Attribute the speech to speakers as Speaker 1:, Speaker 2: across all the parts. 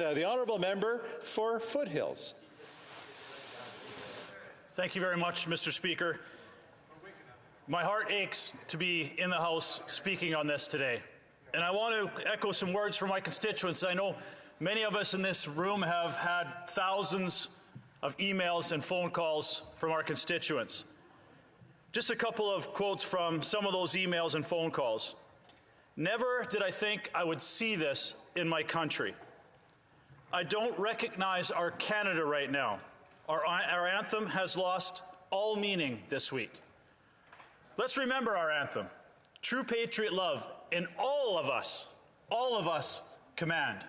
Speaker 1: The honourable member for Foothills.
Speaker 2: Thank you very much, Mr. Speaker. My heart aches to be in the House speaking on this today. And I want to echo some words from my constituents. I know many of us in this room have had thousands of emails and phone calls from our constituents. Just a couple of quotes from some of those emails and phone calls. Never did I think I would see this in my country. I don't recognize our Canada right now. Our anthem has lost all meaning this week. Let's remember our anthem. True patriot love in all of us command.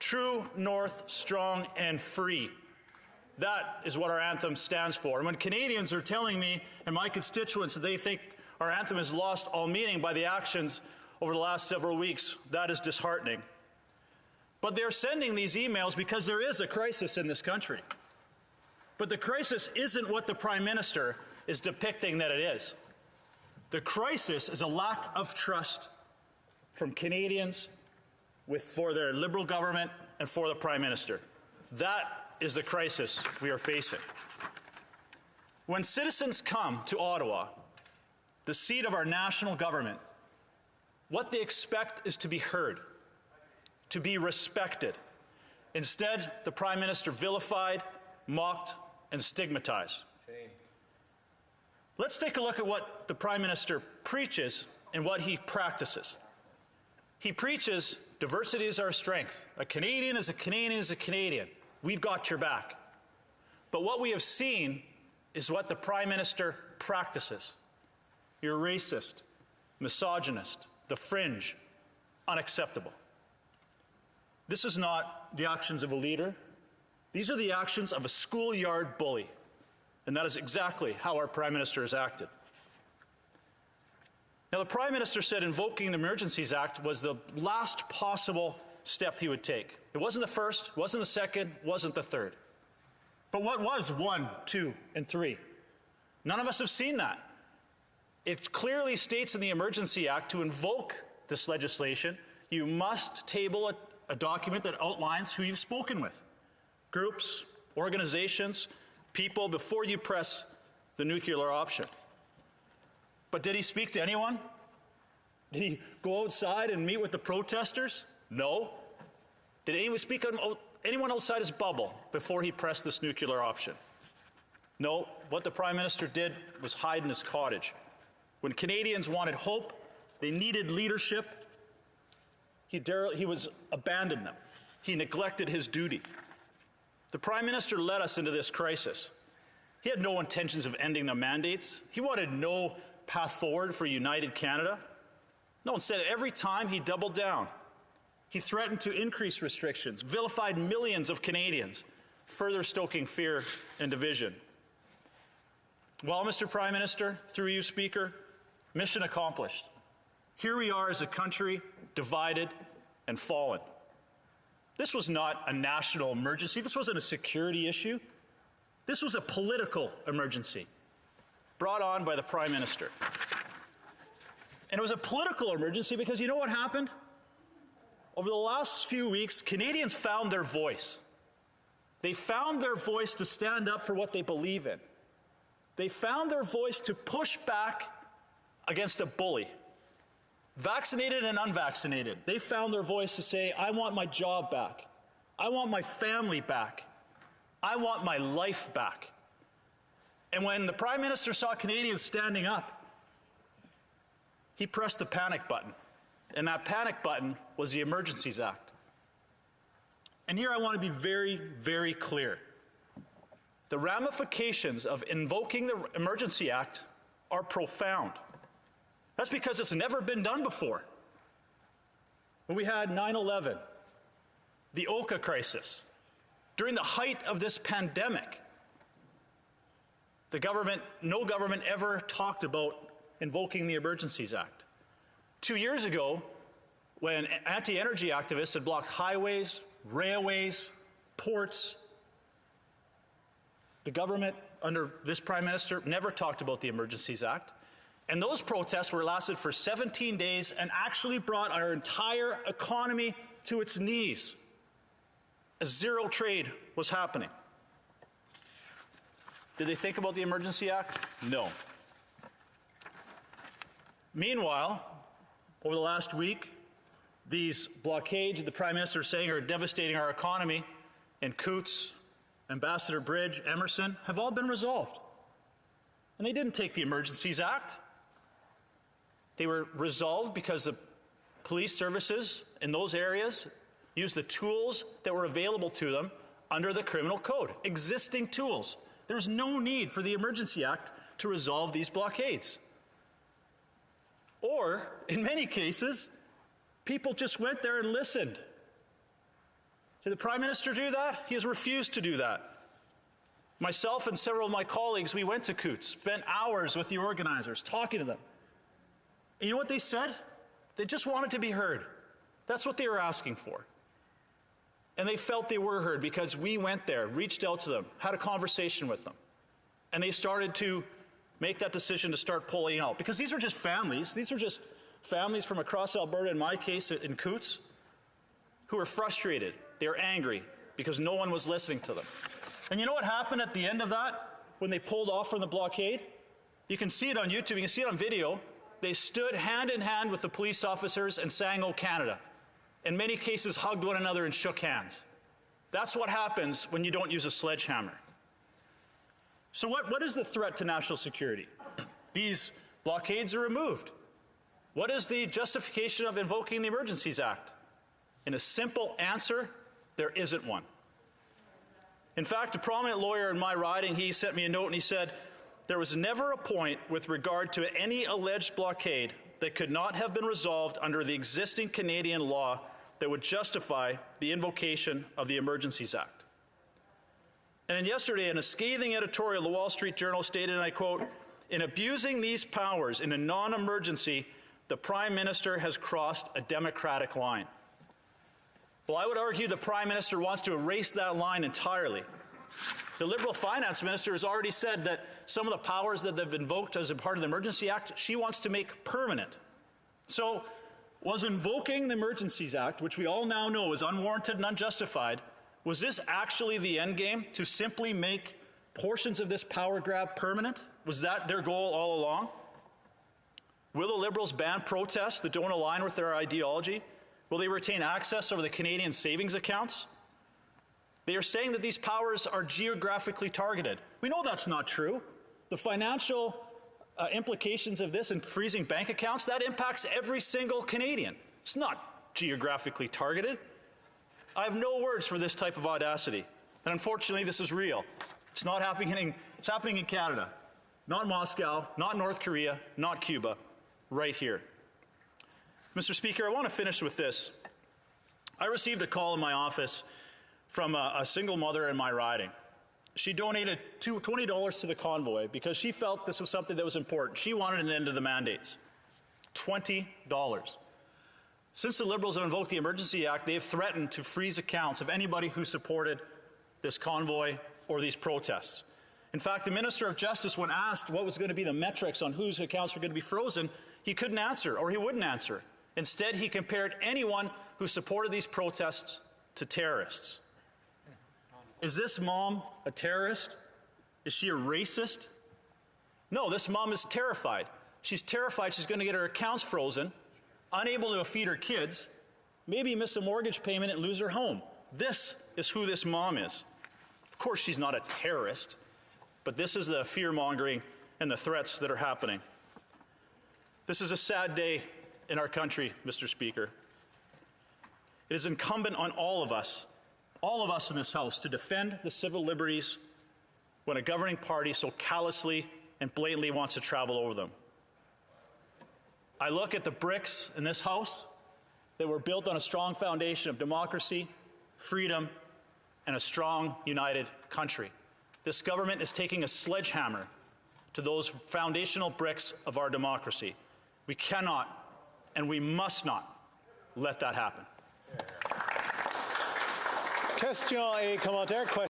Speaker 2: True north, strong and free. That is what our anthem stands for. And when Canadians are telling me and my constituents that they think our anthem has lost all meaning by the actions over the last several weeks, that is disheartening. But they're sending these emails because there is a crisis in this country. But the crisis isn't what the Prime Minister is depicting that it is. The crisis is a lack of trust from Canadians for their Liberal government and for the Prime Minister. That is the crisis we are facing. When citizens come to Ottawa, the seat of our national government, what they expect is to be heard, to be respected. Instead, the Prime Minister vilified, mocked, and stigmatized. Shame. Let's take a look at what the Prime Minister preaches and what he practices. He preaches diversity is our strength. A Canadian is a Canadian is a Canadian. We've got your back. But what we have seen is what the Prime Minister practices. You're racist, misogynist, the fringe, unacceptable. This is not the actions of a leader. These are the actions of a schoolyard bully. And that is exactly how our Prime Minister has acted. Now, the Prime Minister said invoking the Emergencies Act was the last possible step he would take. It wasn't the first, wasn't the second, wasn't the third. But what was 1, 2, and 3? None of us have seen that. It clearly states in the Emergency Act to invoke this legislation, you must table a document that outlines who you've spoken with. Groups, organizations, people, before you press the nuclear option. But did he speak to anyone? Did he go outside and meet with the protesters? No. Did anyone speak to anyone outside his bubble before he pressed this nuclear option? No. What the Prime Minister did was hide in his cottage. When Canadians wanted hope, they needed leadership, he abandoned them. He neglected his duty. The Prime Minister led us into this crisis. He had no intentions of ending the mandates. He wanted no path forward for United Canada. No, instead, every time he doubled down. He threatened to increase restrictions, vilified millions of Canadians, further stoking fear and division. Well, Mr. Prime Minister, through you, Speaker, mission accomplished. Here we are as a country divided and fallen. This was not a national emergency. This wasn't a security issue. This was a political emergency brought on by the Prime Minister. And it was a political emergency because you know what happened? Over the last few weeks, Canadians found their voice. They found their voice to stand up for what they believe in. They found their voice to push back against a bully. Vaccinated and unvaccinated, they found their voice to say, I want my job back. I want my family back. I want my life back. And when the Prime Minister saw Canadians standing up, he pressed the panic button. And that panic button was the Emergencies Act. And here I want to be very, very clear. The ramifications of invoking the Emergency Act are profound. That's because it's never been done before. When we had 9/11, the Oka crisis, during the height of this pandemic, no government ever talked about invoking the Emergencies Act. 2 years ago, when anti-energy activists had blocked highways, railways, ports, the government under this Prime Minister never talked about the Emergencies Act. And those protests lasted for 17 days and actually brought our entire economy to its knees. Zero trade was happening. Did they think about the Emergency Act? No. Meanwhile, over the last week, these blockades the Prime Minister is saying are devastating our economy in Coutts, Ambassador Bridge, Emerson, have all been resolved. And they didn't take the Emergencies Act. They were resolved because the police services in those areas used the tools that were available to them under the criminal code, existing tools. There's no need for the Emergency Act to resolve these blockades. Or, in many cases, people just went there and listened. Did the Prime Minister do that? He has refused to do that. Myself and several of my colleagues, we went to Coutts, spent hours with the organizers, talking to them. And you know what they said? They just wanted to be heard. That's what they were asking for. And they felt they were heard because we went there, reached out to them, had a conversation with them. And they started to make that decision to start pulling out. Because these are just families. These are just families from across Alberta, in my case in Coutts, who are frustrated. They're angry because no one was listening to them. And you know what happened at the end of that when they pulled off from the blockade? You can see it on YouTube. You can see it on video. They stood hand in hand with the police officers and sang "O Canada." In many cases, hugged one another and shook hands. That's what happens when you don't use a sledgehammer. So what is the threat to national security? These blockades are removed. What is the justification of invoking the Emergencies Act? In a simple answer, there isn't one. In fact, a prominent lawyer in my riding, he sent me a note and he said, there was never a point with regard to any alleged blockade that could not have been resolved under the existing Canadian law that would justify the invocation of the Emergencies Act. And then yesterday, in a scathing editorial, the Wall Street Journal stated, and I quote, "In abusing these powers in a non-emergency, the Prime Minister has crossed a democratic line." Well, I would argue the Prime Minister wants to erase that line entirely. The Liberal Finance Minister has already said that some of the powers that they've invoked as a part of the Emergency Act, she wants to make permanent. So, was invoking the Emergencies Act, which we all now know is unwarranted and unjustified, was this actually the end game, to simply make portions of this power grab permanent? Was that their goal all along? Will the Liberals ban protests that don't align with their ideology? Will they retain access over the Canadian savings accounts? They are saying that these powers are geographically targeted. We know that's not true. The financial implications of this and freezing bank accounts, that impacts every single Canadian. It's not geographically targeted. I have no words for this type of audacity. And unfortunately, this is real. It's not happening, it's happening in Canada. Not Moscow, not North Korea, not Cuba, right here. Mr. Speaker, I want to finish with this. I received a call in my office from a single mother in my riding. She donated $20 to the convoy because she felt this was something that was important. She wanted an end to the mandates. $20. Since the Liberals have invoked the Emergency Act, they have threatened to freeze accounts of anybody who supported this convoy or these protests. In fact, the Minister of Justice, when asked what was going to be the metrics on whose accounts were going to be frozen, he couldn't answer, or he wouldn't answer. Instead, he compared anyone who supported these protests to terrorists. Is this mom a terrorist? Is she a racist? No, this mom is terrified. She's terrified she's going to get her accounts frozen, unable to feed her kids, maybe miss a mortgage payment and lose her home. This is who this mom is. Of course, she's not a terrorist, but this is the fear-mongering and the threats that are happening. This is a sad day in our country, Mr. Speaker. It is incumbent on all of us in this House, to defend the civil liberties when a governing party so callously and blatantly wants to travel over them. I look at the bricks in this House that were built on a strong foundation of democracy, freedom, and a strong, united country. This government is taking a sledgehammer to those foundational bricks of our democracy. We cannot and we must not let that happen.
Speaker 1: Question et commentaire.